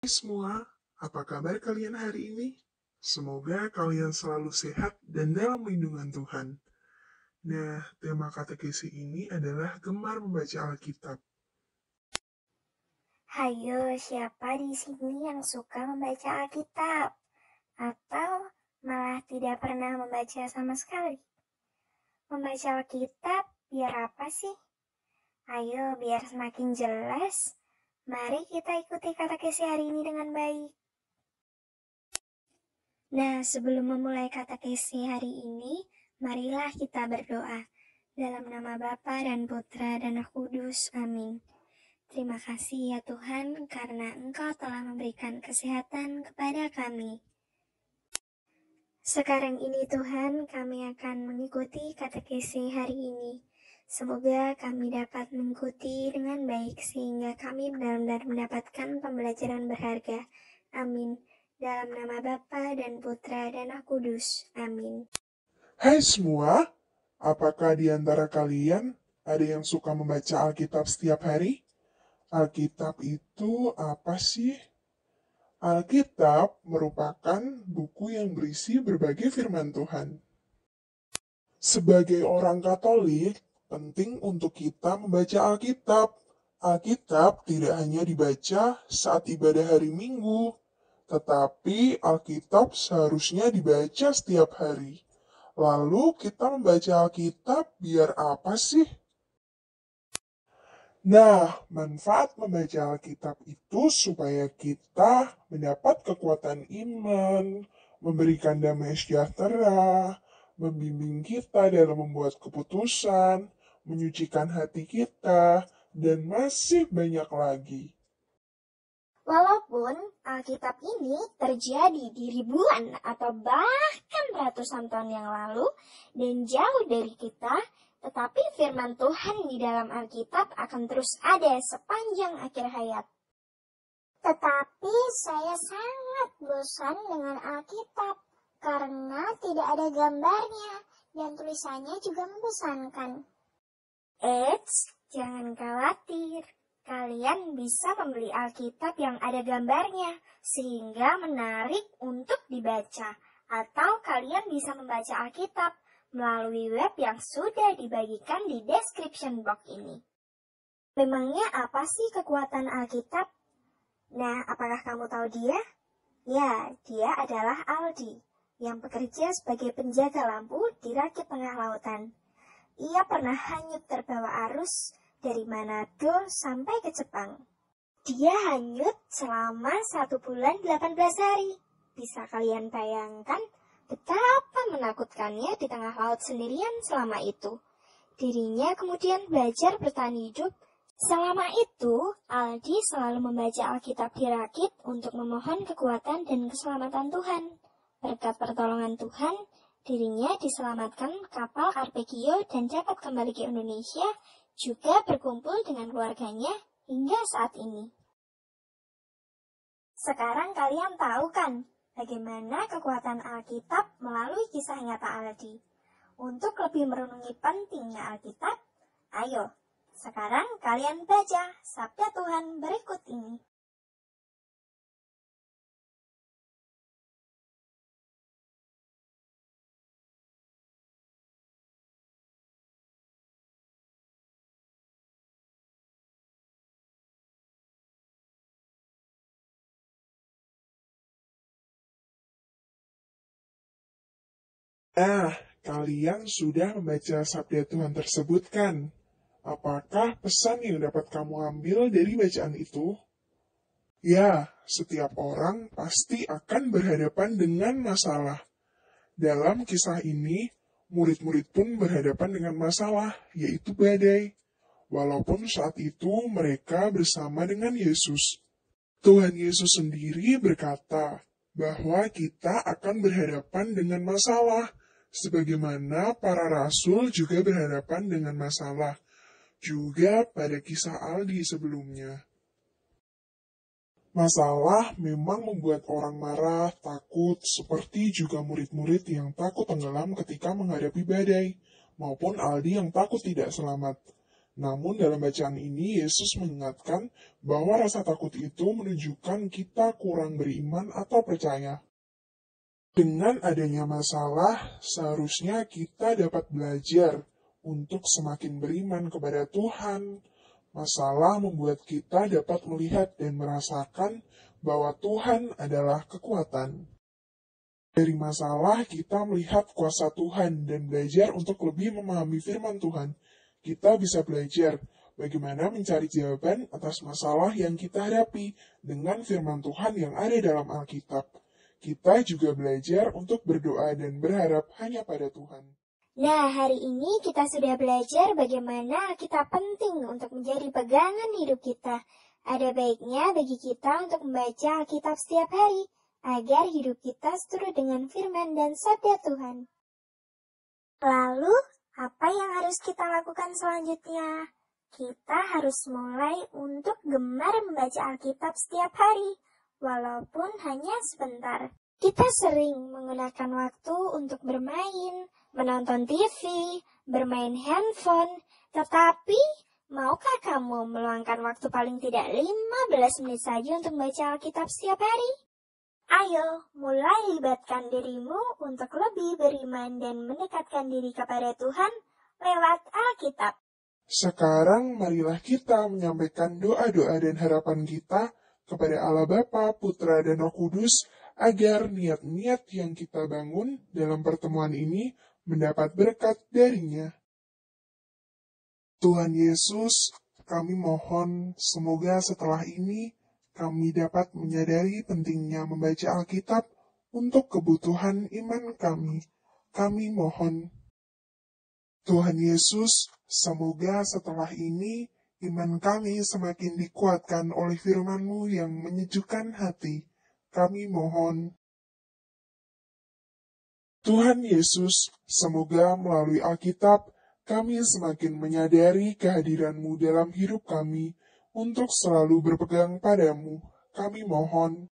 Hai semua, apa kabar kalian hari ini? Semoga kalian selalu sehat dan dalam lindungan Tuhan. Nah, tema katekesi ini adalah gemar membaca Alkitab. Hayo, siapa di sini yang suka membaca Alkitab? Atau malah tidak pernah membaca sama sekali? Membaca Alkitab biar apa sih? Ayo, biar semakin jelas. Mari kita ikuti katekesi hari ini dengan baik. Nah, sebelum memulai katekesi hari ini, marilah kita berdoa. Dalam nama Bapa dan Putra dan Roh Kudus. Amin. Terima kasih ya Tuhan karena Engkau telah memberikan kesehatan kepada kami. Sekarang ini Tuhan, kami akan mengikuti katekesi hari ini. Semoga kami dapat mengikuti dengan baik sehingga kami benar-benar mendapatkan pembelajaran berharga. Amin. Dalam nama Bapa dan Putra dan Roh Kudus. Amin. Hai semua, apakah di antara kalian ada yang suka membaca Alkitab setiap hari? Alkitab itu apa sih? Alkitab merupakan buku yang berisi berbagai firman Tuhan. Sebagai orang Katolik, penting untuk kita membaca Alkitab. Alkitab tidak hanya dibaca saat ibadah hari Minggu, tetapi Alkitab seharusnya dibaca setiap hari. Lalu kita membaca Alkitab biar apa sih? Nah, manfaat membaca Alkitab itu supaya kita mendapat kekuatan iman, memberikan damai sejahtera, membimbing kita dalam membuat keputusan, menyucikan hati kita, dan masih banyak lagi. Walaupun Alkitab ini terjadi di ribuan atau bahkan ratusan tahun yang lalu dan jauh dari kita, tetapi firman Tuhan di dalam Alkitab akan terus ada sepanjang akhir hayat. Tetapi saya sangat bosan dengan Alkitab karena tidak ada gambarnya dan tulisannya juga membosankan. Eits, jangan khawatir. Kalian bisa membeli Alkitab yang ada gambarnya, sehingga menarik untuk dibaca. Atau kalian bisa membaca Alkitab melalui web yang sudah dibagikan di description box ini. Memangnya apa sih kekuatan Alkitab? Nah, apakah kamu tahu dia? Ya, dia adalah Aldi, yang bekerja sebagai penjaga lampu di rakit tengah lautan. Ia pernah hanyut terbawa arus dari Manado sampai ke Jepang. Dia hanyut selama 1 bulan 18 hari. Bisa kalian bayangkan betapa menakutkannya di tengah laut sendirian selama itu. Dirinya kemudian belajar bertahan hidup. Selama itu, Aldi selalu membaca Alkitab di rakit untuk memohon kekuatan dan keselamatan Tuhan. Berkat pertolongan Tuhan, dirinya diselamatkan kapal Arpegio dan dapat kembali ke Indonesia, juga berkumpul dengan keluarganya hingga saat ini. Sekarang kalian tahu kan bagaimana kekuatan Alkitab melalui kisah nyata Aldi. Untuk lebih merenungi pentingnya Alkitab, ayo, sekarang kalian baca sabda Tuhan berikut ini. Nah, kalian sudah membaca sabda Tuhan tersebut kan? Apakah pesan yang dapat kamu ambil dari bacaan itu? Ya, setiap orang pasti akan berhadapan dengan masalah. Dalam kisah ini, murid-murid pun berhadapan dengan masalah, yaitu badai. Walaupun saat itu mereka bersama dengan Yesus. Tuhan Yesus sendiri berkata bahwa kita akan berhadapan dengan masalah, sebagaimana para rasul juga berhadapan dengan masalah. Juga pada kisah Aldi sebelumnya. Masalah memang membuat orang marah, takut, seperti juga murid-murid yang takut tenggelam ketika menghadapi badai, maupun Aldi yang takut tidak selamat. Namun dalam bacaan ini Yesus mengingatkan bahwa rasa takut itu menunjukkan kita kurang beriman atau percaya. Dengan adanya masalah, seharusnya kita dapat belajar untuk semakin beriman kepada Tuhan. Masalah membuat kita dapat melihat dan merasakan bahwa Tuhan adalah kekuatan. Dari masalah, kita melihat kuasa Tuhan dan belajar untuk lebih memahami firman Tuhan. Kita bisa belajar bagaimana mencari jawaban atas masalah yang kita hadapi dengan firman Tuhan yang ada dalam Alkitab. Kita juga belajar untuk berdoa dan berharap hanya pada Tuhan. Nah, hari ini kita sudah belajar bagaimana kita penting untuk menjadi pegangan hidup kita. Ada baiknya bagi kita untuk membaca Alkitab setiap hari, agar hidup kita seturut dengan firman dan sabda Tuhan. Lalu, apa yang harus kita lakukan selanjutnya? Kita harus mulai untuk gemar membaca Alkitab setiap hari, walaupun hanya sebentar. Kita sering menggunakan waktu untuk bermain, menonton TV, bermain handphone, tetapi maukah kamu meluangkan waktu paling tidak 15 menit saja untuk membaca Alkitab setiap hari? Ayo, mulai libatkan dirimu untuk lebih beriman dan mendekatkan diri kepada Tuhan lewat Alkitab. Sekarang marilah kita menyampaikan doa-doa dan harapan kita kepada Allah Bapa, Putra, dan Roh Kudus, agar niat-niat yang kita bangun dalam pertemuan ini mendapat berkat darinya. Tuhan Yesus, kami mohon semoga setelah ini kami dapat menyadari pentingnya membaca Alkitab untuk kebutuhan iman kami. Kami mohon. Tuhan Yesus, semoga setelah ini iman kami semakin dikuatkan oleh firman-Mu yang menyejukkan hati. Kami mohon. Tuhan Yesus, semoga melalui Alkitab kami semakin menyadari kehadiran-Mu dalam hidup kami untuk selalu berpegang padamu. Kami mohon.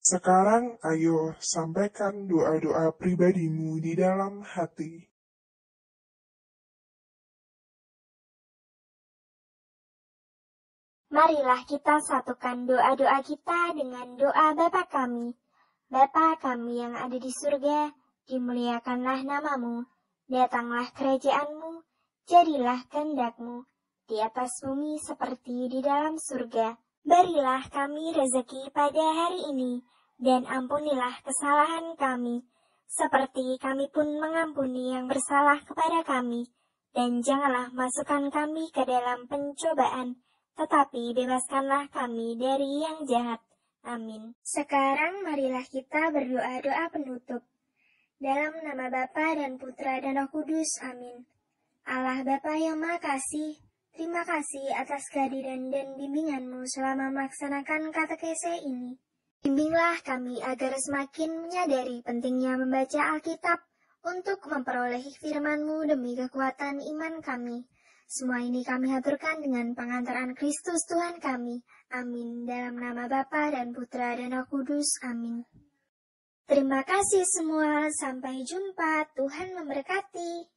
Sekarang ayo sampaikan doa-doa pribadimu di dalam hati. Marilah kita satukan doa-doa kita dengan doa Bapa kami. Bapa kami yang ada di surga, dimuliakanlah namamu. Datanglah kerajaanmu, jadilah kehendak-Mu, di atas bumi seperti di dalam surga. Berilah kami rezeki pada hari ini, dan ampunilah kesalahan kami, seperti kami pun mengampuni yang bersalah kepada kami. Dan janganlah masukkan kami ke dalam pencobaan, tetapi bebaskanlah kami dari yang jahat. Amin. Sekarang marilah kita berdoa-doa penutup. Dalam nama Bapa dan Putra dan Roh Kudus. Amin. Allah Bapa yang Maha Kasih, terima kasih atas kehadiran dan bimbingan-Mu selama melaksanakan katekese ini. Bimbinglah kami agar semakin menyadari pentingnya membaca Alkitab untuk memperoleh firman-Mu demi kekuatan iman kami. Semua ini kami haturkan dengan pengantaran Kristus Tuhan kami. Amin. Dalam nama Bapa dan Putra dan Roh Kudus. Amin. Terima kasih semua. Sampai jumpa. Tuhan memberkati.